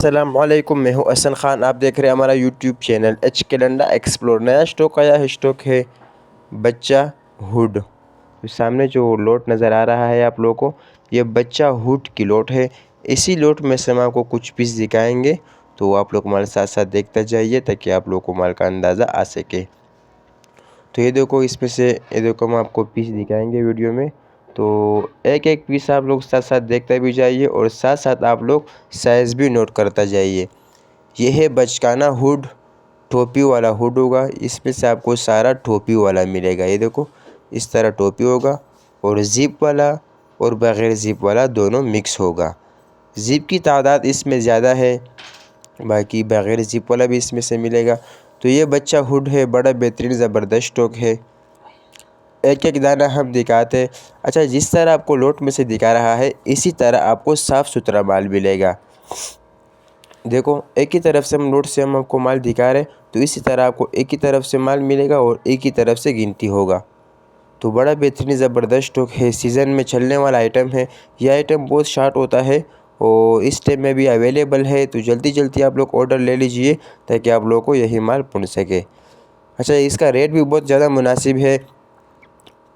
अस्सलामुअलैकुम, मैं हूं अहसन ख़ान। आप देख रहे हैं हमारा YouTube channel H calendar explore. नया स्टॉक आया है, स्टॉक है बच्चा हुड। तो सामने जो लोट नज़र आ रहा है आप लोगों को, ये बच्चा हुड की लोट है। इसी लोट में से हम आपको कुछ पीस दिखाएंगे, तो आप लोग हमारे साथ साथ देखते जाइए ताकि आप लोग को माल का अंदाज़ा आ सके। तो ये देखो, इसमें से ये देखो हम आपको पीस दिखाएंगे वीडियो में। तो एक एक पीस आप लोग साथ साथ देखते भी जाइए और साथ साथ आप लोग साइज़ भी नोट करता जाइए। ये है बचकाना हुड, टोपी वाला हुड होगा। इसमें से आपको सारा टोपी वाला मिलेगा। ये देखो, इस तरह टोपी होगा और ज़िप वाला और बग़ैर ज़िप वाला दोनों मिक्स होगा। ज़िप की तादाद इसमें ज़्यादा है, बाकी बग़ैर ज़िप वाला भी इसमें से मिलेगा। तो ये बच्चा हुड है, बड़ा बेहतरीन ज़बरदस्त स्टॉक है। एक एक दाना हम दिखाते हैं। अच्छा, जिस तरह आपको लोट में से दिखा रहा है, इसी तरह आपको साफ़ सुथरा माल मिलेगा। देखो, एक ही तरफ से हम लोट से हम आपको माल दिखा रहे हैं, तो इसी तरह आपको एक ही तरफ से माल मिलेगा और एक ही तरफ से गिनती होगा। तो बड़ा बेहतरीन ज़बरदस्त स्टॉक है, सीज़न में चलने वाला आइटम है। यह आइटम बहुत शार्ट होता है और इस टाइम में भी अवेलेबल है। तो जल्दी जल्दी आप लोग ऑर्डर ले लीजिए ताकि आप लोगों को यही माल पहुँच सके। अच्छा, इसका रेट भी बहुत ज़्यादा मुनासिब है,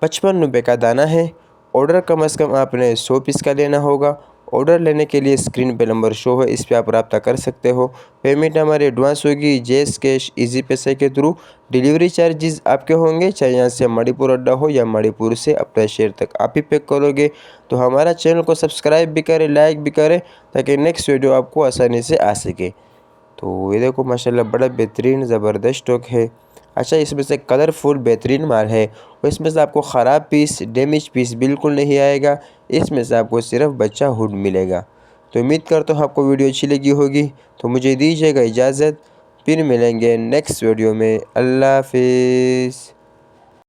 55 रुपये का दाना है। ऑर्डर कम से कम आपने 100 पीस का लेना होगा। ऑर्डर लेने के लिए स्क्रीन पे नंबर शो है, इस पे आप रब्ता कर सकते हो। पेमेंट हमारी एडवांस होगी जैस कैश इजी पैसे के थ्रू। डिलीवरी चार्जेस आपके होंगे, चाहे यहाँ से मणिपुर अड्डा हो या मणिपुर से अपने शहर तक आप ही पैक करोगे। तो हमारा चैनल को सब्सक्राइब भी करें, लाइक भी करें ताकि नेक्स्ट वीडियो आपको आसानी से आ सके। तो ये देखो, माशाल्लाह बड़ा बेहतरीन ज़बरदस्त स्टॉक है। अच्छा, इसमें से कलरफुल बेहतरीन माल है और इसमें से आपको ख़राब पीस, डैमेज पीस बिल्कुल नहीं आएगा। इसमें से आपको सिर्फ बच्चा हुड मिलेगा। तो उम्मीद करता हूँ आपको वीडियो अच्छी लगी होगी। तो मुझे दीजिएगा इजाज़त, फिर मिलेंगे नेक्स्ट वीडियो में। अल्लाह हाफिज़।